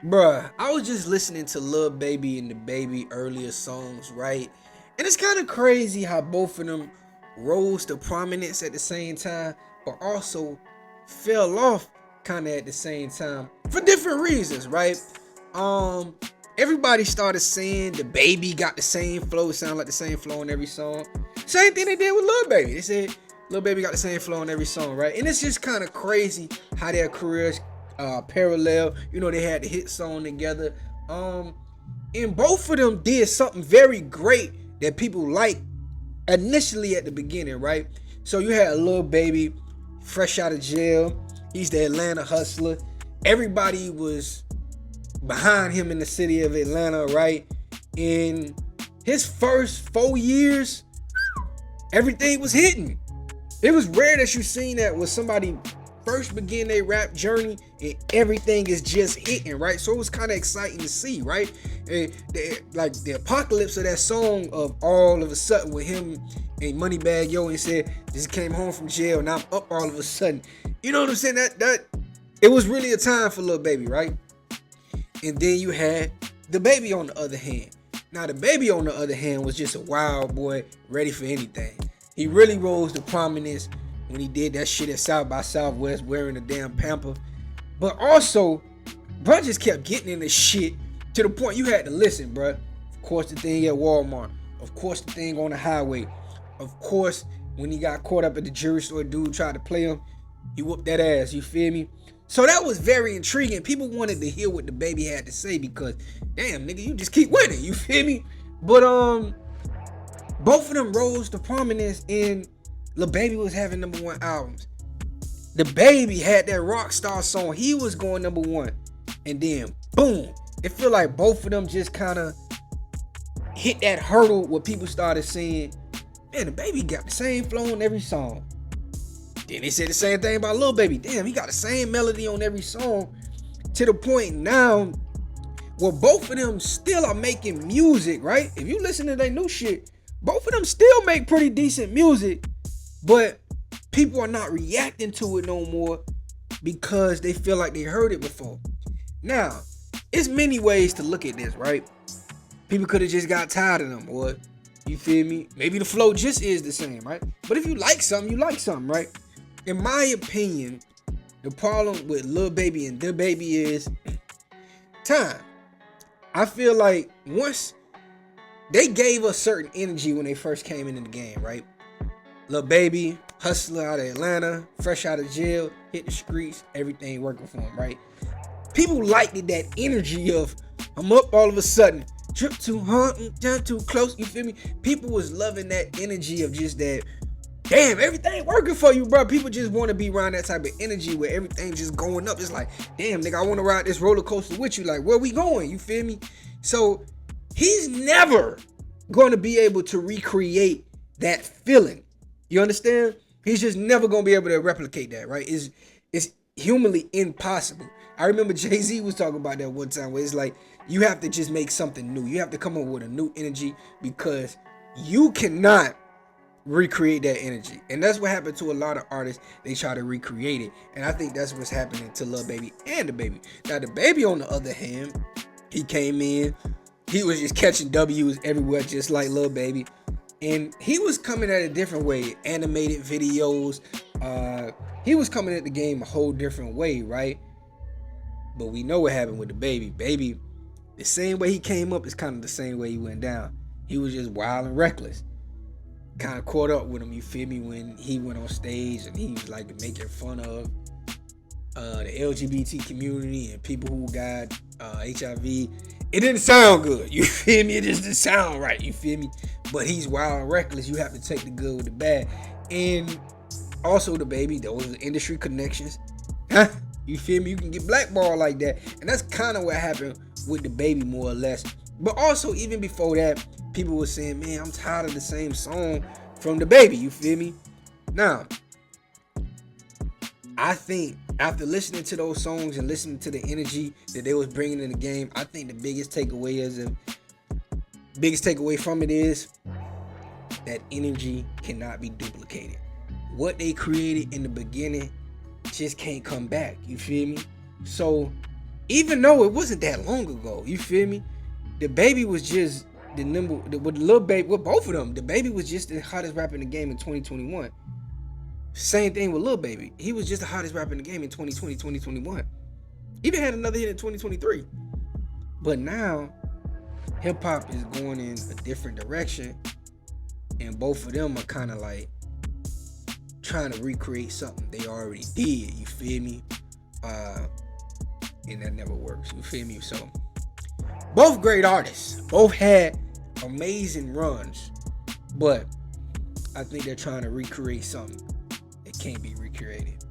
Bruh, I was just listening to Lil Baby and the Baby earlier songs, right? And it's kind of crazy how both of them rose to prominence at the same time, but also fell off kind of at the same time for different reasons, right? Um, Everybody started saying the Baby got the same flow, it sounded like the same flow in every song. Same thing they did with Lil Baby. They said Lil Baby got the same flow in every song, right? And it's just kind of crazy how their careers parallel. You know, they had the hit song together. And both of them did something very great that people liked initially at the beginning, right? So you had a Lil Baby fresh out of jail. He's the Atlanta hustler. Everybody was behind him in the city of Atlanta, right? In his first 4 years, everything was hitting. It was rare that you seen that when somebody first begin their rap journey and everything is just hitting, right? So it was kind of exciting to see, right? And like the apocalypse of that song of all of a sudden with him and Moneybag Yo and said just came home from jail, now I'm up all of a sudden. You know what I'm saying? That it was really a time for Lil Baby, right? And then you had the Baby on the other hand. Now the Baby on the other hand was just a wild boy, ready for anything. He really rose to prominence when he did that shit at South by Southwest wearing a damn pamper. But also, bro just kept getting in the shit to the point you had to listen, bro. Of course, the thing at Walmart. Of course, the thing on the highway. Of course, when he got caught up at the jury store, dude tried to play him. He whooped that ass, you feel me? So that was very intriguing. People wanted to hear what the Baby had to say because, damn, nigga, you just keep winning, you feel me? But, both of them rose to prominence and Lil Baby was having #1 albums. The Baby had that Rockstar song. He was going #1. And then, boom. It feel like both of them just kind of hit that hurdle where people started saying, man, the Baby got the same flow on every song. Then they said the same thing about Lil Baby. Damn, he got the same melody on every song. To the point now where both of them still are making music, right? If you listen to their new shit, both of them still make pretty decent music, but people are not reacting to it no more because they feel like they heard it before. Now, it's many ways to look at this, right? People could have just got tired of them, or you feel me? Maybe the flow just is the same, right? But if you like something, you like something, right? In my opinion, the problem with Lil Baby and Dababy is time. I feel like once they gave us certain energy when they first came into the game, right? Lil Baby, hustler out of Atlanta, fresh out of jail, hit the streets, everything working for him, right? People liked it, that energy of I'm up all of a sudden, trip too hard, down too close, you feel me? People was loving that energy of just that, damn, everything working for you, bro. People just want to be around that type of energy where everything's just going up. It's like, damn, nigga, I want to ride this roller coaster with you. Like, where we going? You feel me? So he's never going to be able to recreate that feeling. You understand? He's just never going to be able to replicate that, right? It's humanly impossible. I remember Jay-Z was talking about that one time where it's like, you have to just make something new. You have to come up with a new energy because you cannot recreate that energy. And that's what happened to a lot of artists. They try to recreate it. And I think that's what's happening to Lil Baby and the Baby. Now, the Baby, on the other hand, he came in, he was just catching W's everywhere, just like Lil Baby. And he was coming at a different way, animated videos. He was coming at the game a whole different way, right? But we know what happened with the Baby. Baby, the same way he came up is kind of the same way he went down. He was just wild and reckless. Kind of caught up with him, you feel me, when he went on stage and he was like making fun of the LGBT community and people who got HIV. It didn't sound good, you feel me? It just didn't sound right, you feel me? But he's wild and reckless. You have to take the good with the bad. And also the Baby, those are industry connections. You feel me? You can get blackballed like that. And that's kind of what happened with the Baby, more or less. But also, even before that, people were saying, man, I'm tired of the same song from the Baby. You feel me? Now, I think after listening to those songs and listening to the energy that they was bringing in the game, I think the biggest takeaway from it is that energy cannot be duplicated. What they created in the beginning just can't come back. You feel me? So Even though it wasn't that long ago, you feel me? Dababy was just the number with Lil Baby, with both of them. Dababy was just the hottest rapper in the game in 2021. Same thing with Lil Baby. He was just the hottest rapper in the game in 2020, 2021. Even had another hit in 2023. But now, hip hop is going in a different direction, and both of them are kind of like trying to recreate something they already did. You feel me? And that never works. You feel me? So, both great artists. Both had amazing runs, but I think they're trying to recreate something that can't be recreated.